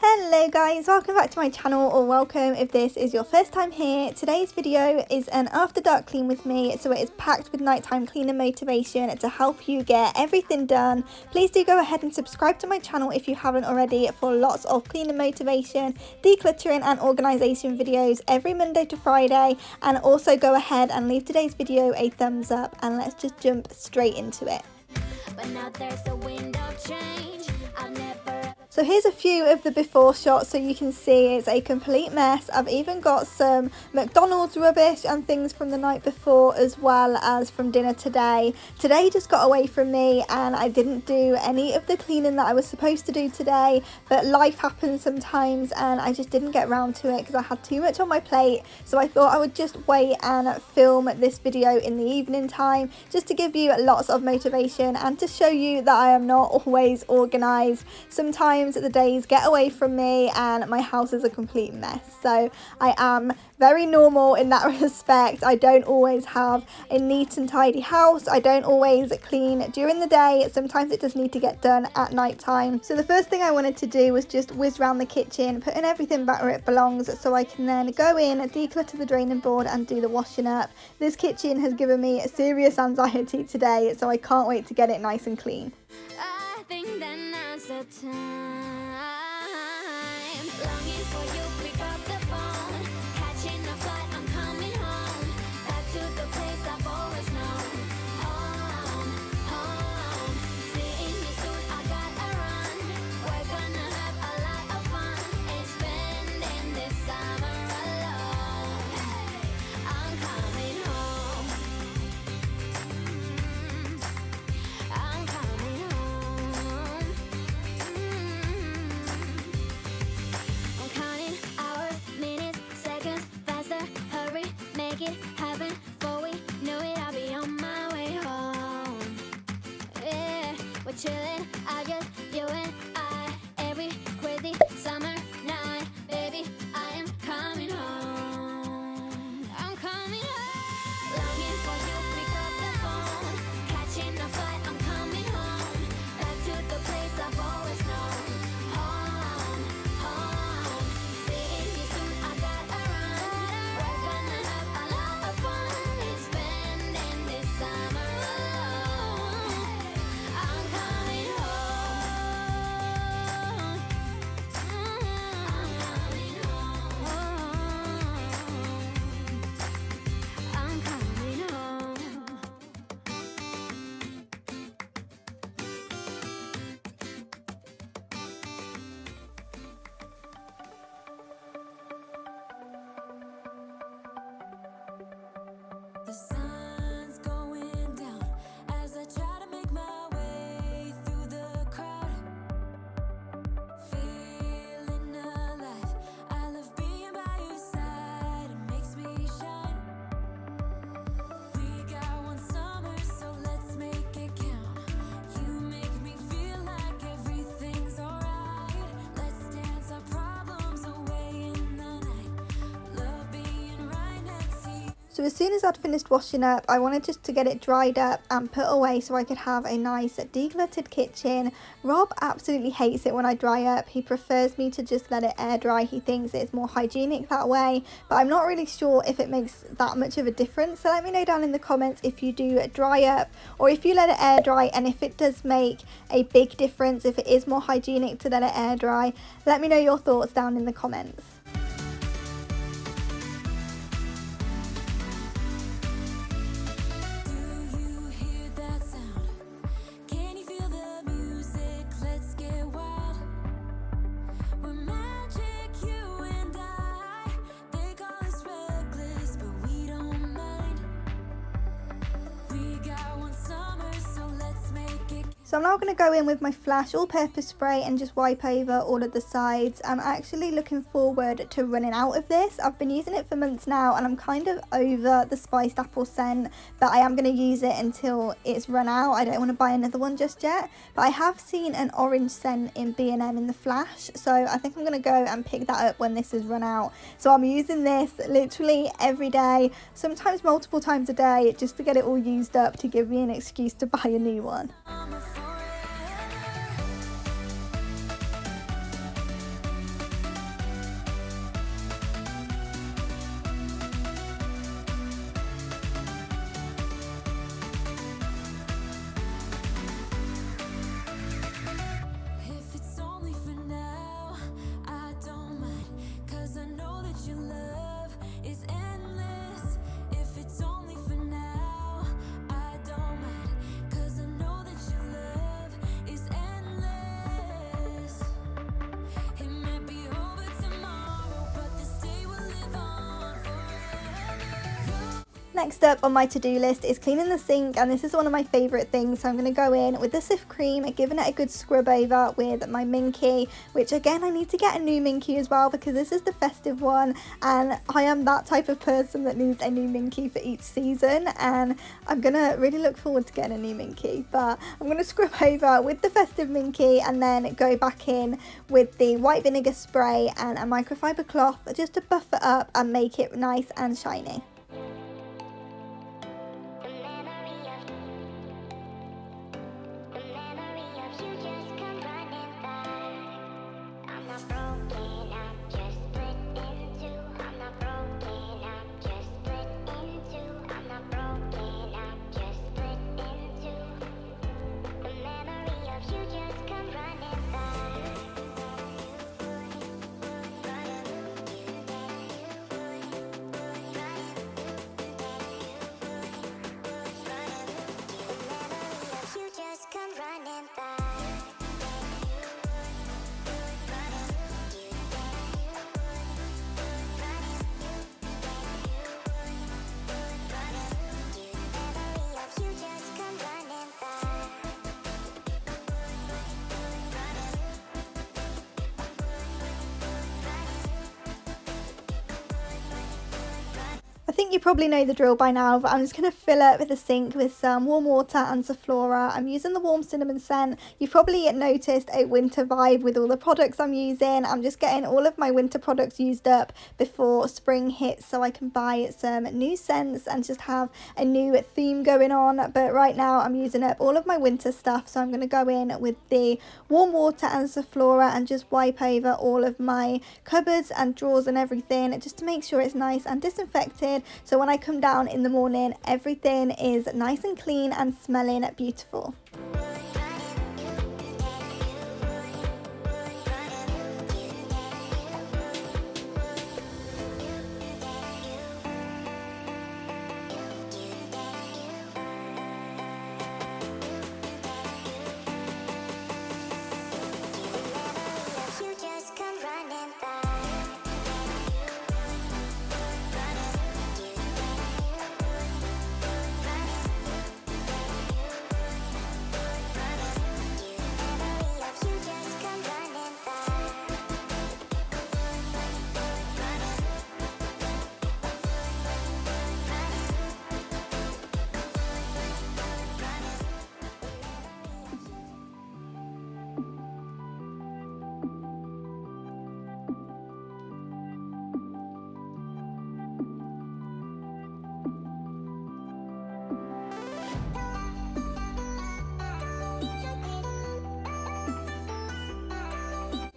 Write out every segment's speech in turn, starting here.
Hello guys, welcome back to my channel, or welcome if this is your first time here. Today's video is an after dark clean with me, so it is packed with nighttime cleaning motivation to help you get everything done. Please do go ahead and subscribe to my channel if you haven't already for lots of cleaning motivation, decluttering and organisation videos every Monday to Friday, and also go ahead and leave today's video a thumbs up and let's just jump straight into it. But now there's a window change. So here's a few of the before shots so you can see it's a complete mess. I've even got some McDonald's rubbish and things from the night before as well as from dinner today. Today just got away from me and I didn't do any of the cleaning that I was supposed to do today, but life happens sometimes and I just didn't get around to it because I had too much on my plate. So I thought I would just wait and film this video in the evening time just to give you lots of motivation and to show you that I am not always organised. Sometimes the days get away from me and my house is a complete mess, so I am very normal in that respect. I don't always have a neat and tidy house. I don't always clean during the day. Sometimes it does need to get done at night time. So the first thing I wanted to do was just whiz around the kitchen, putting everything back where it belongs so I can then go in, declutter the draining board and do the washing up. This kitchen has given me serious anxiety today, so I can't wait to get it nice and clean. I think that now's the time. Longing for you, pick up the phone. Catching a flight, I'm coming home. Back to the place I've always known. Home, home. Seeing you soon, I gotta run. We're gonna have a lot of fun. Ain't spending this summer alone. I'm coming home. I'm coming home. I'm counting hours, minutes, seconds, faster, hurry, make it happen. Before we know it, I'll be on my way home. Yeah, we're chilling, you and I, every crazy summer night. Baby, I am coming home. I'm coming home. Longing for you, pick up the phone. Catching a flight, I'm coming home. Back to the place I've always known. Home, home. Seeing you soon, I gotta run. We're gonna have a lot of fun. Ain't spending this summer alone. I'm coming home. I'm coming home. I'm coming home. The sun's going down as I try to make my way through the crowd. Feeling alive, I love being by your side. It makes me shine. We got one summer, so let's make it count. You make me feel like everything's alright. Let's dance our problems away in the night. Love being right next to you. So as soon as I'd finished washing up, I wanted just to get it dried up and put away so I could have a nice decluttered kitchen. Rob absolutely hates it when I dry up. He prefers me to just let it air dry. He thinks it's more hygienic that way, but I'm not really sure if it makes that much of a difference. So let me know down in the comments if you do dry up or if you let it air dry, and if it does make a big difference, if it is more hygienic to let it air dry. Let me know your thoughts down in the comments. Do you hear that sound? Can you feel the music? Let's get wild. We're magic, you and I. They call us reckless, but we don't mind. We got one summer, so let's make it. So I'm now going to go in with my Flash all-purpose spray and just wipe over all of the sides. I'm actually looking forward to running out of this. I've been using it for months now and I'm kind of over the spiced apple scent, but I am going to use it until it's run out. I don't want to buy another one just yet, but I have seen an orange scent in B&M in the Flash, so I think I'm going to go and pick that up when this is run out. So I'm using this literally every day, sometimes multiple times a day, just to get it all used up to give me an excuse to buy a new one. Next up on my to-do list is cleaning the sink, and this is one of my favourite things, so I'm going to go in with the Cif cream, giving it a good scrub over with my Minky, which again I need to get a new Minky as well because this is the festive one and I am that type of person that needs a new Minky for each season, and I'm going to really look forward to getting a new Minky. But I'm going to scrub over with the festive Minky and then go back in with the white vinegar spray and a microfiber cloth just to buff it up and make it nice and shiny. I think you probably know the drill by now, but I'm just going to fill up the sink with some warm water and Sephora. I'm using the warm cinnamon scent. You've probably noticed a winter vibe with all the products I'm using. I'm just getting all of my winter products used up before spring hits so I can buy some new scents and just have a new theme going on. But right now I'm using up all of my winter stuff, so I'm going to go in with the warm water and Sephora and just wipe over all of my cupboards and drawers and everything just to make sure it's nice and disinfected. So when I come down in the morning, everything is nice and clean and smelling beautiful.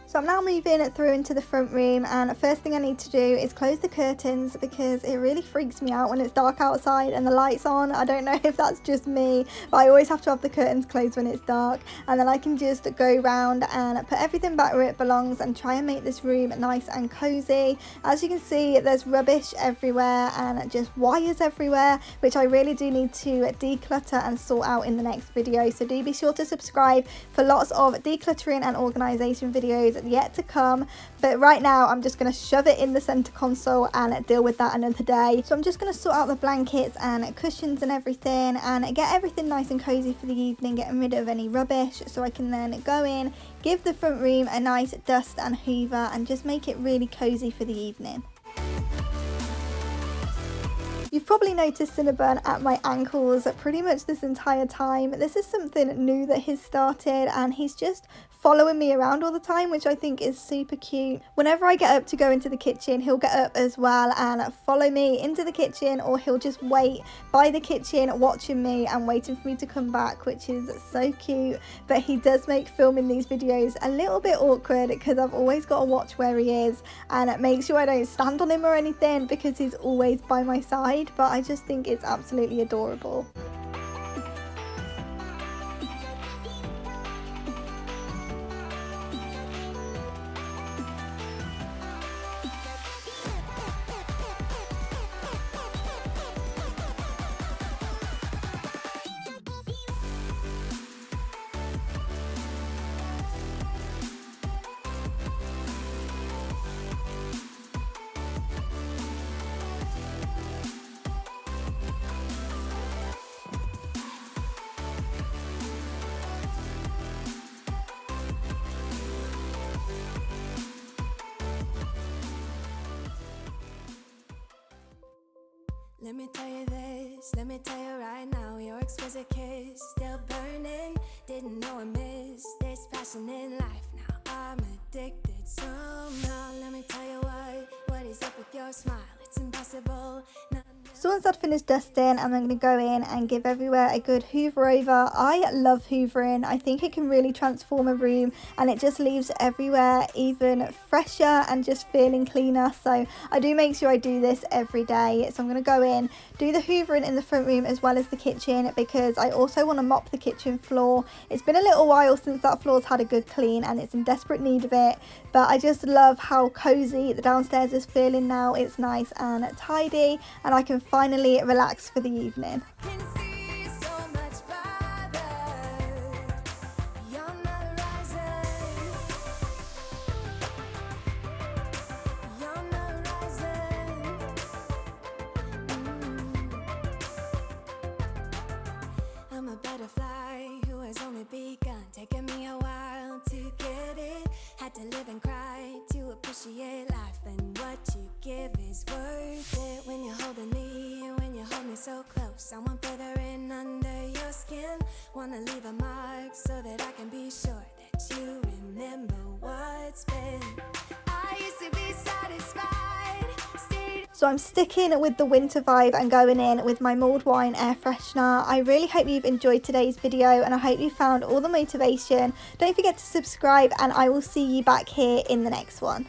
So I'm now moving through into the front room, and first thing I need to do is close the curtains because it really freaks me out when it's dark outside and the lights on. I don't know if that's just me, but I always have to have the curtains closed when it's dark, and then I can just go around and put everything back where it belongs and try and make this room nice and cozy. As you can see, there's rubbish everywhere and just wires everywhere, which I really do need to declutter and sort out in the next video. So do be sure to subscribe for lots of decluttering and organisation videos yet to come. But right now I'm just going to shove it in the center console and deal with that another day. So I'm just going to sort out the blankets and cushions and everything and get everything nice and cozy for the evening, getting rid of any rubbish so I can then go in, give the front room a nice dust and hoover and just make it really cozy for the evening. You've probably noticed Cinnabon at my ankles pretty much this entire time. This is something new that he's started, and he's just following me around all the time, which I think is super cute. Whenever I get up to go into the kitchen, he'll get up as well and follow me into the kitchen, or he'll just wait by the kitchen watching me and waiting for me to come back, which is so cute. But he does make filming these videos a little bit awkward because I've always got to watch where he is and make sure I don't stand on him or anything because he's always by my side. But I just think it's absolutely adorable. Let me tell you this, let me tell you right now, your exquisite kiss, still burning, didn't know I missed this passion in life, now I'm addicted somehow. Let me tell you what is up with your smile, it's impossible. So once I'd finished dusting, I'm going to go in and give everywhere a good hoover over. I love hoovering. I think it can really transform a room and it just leaves everywhere even fresher and just feeling cleaner. So I do make sure I do this every day. So I'm going to go in, do the hoovering in the front room as well as the kitchen, because I also want to mop the kitchen floor. It's been a little while since that floor's had a good clean and it's in desperate need of it. But I just love how cozy the downstairs is feeling now. It's nice and tidy and I can finally relax for the evening. I'm a butterfly who has only begun, taking me a while to get it. Had to live and cry to appreciate life, and what you give is worth it. When you're holding me, when you hold me so close, I want further in under your skin. Wanna leave a mark so that I can be sure that you remember what's been. I used to be satisfied. So I'm sticking with the winter vibe and going in with my mulled wine air freshener. I really hope you've enjoyed today's video and I hope you found all the motivation. Don't forget to subscribe and I will see you back here in the next one.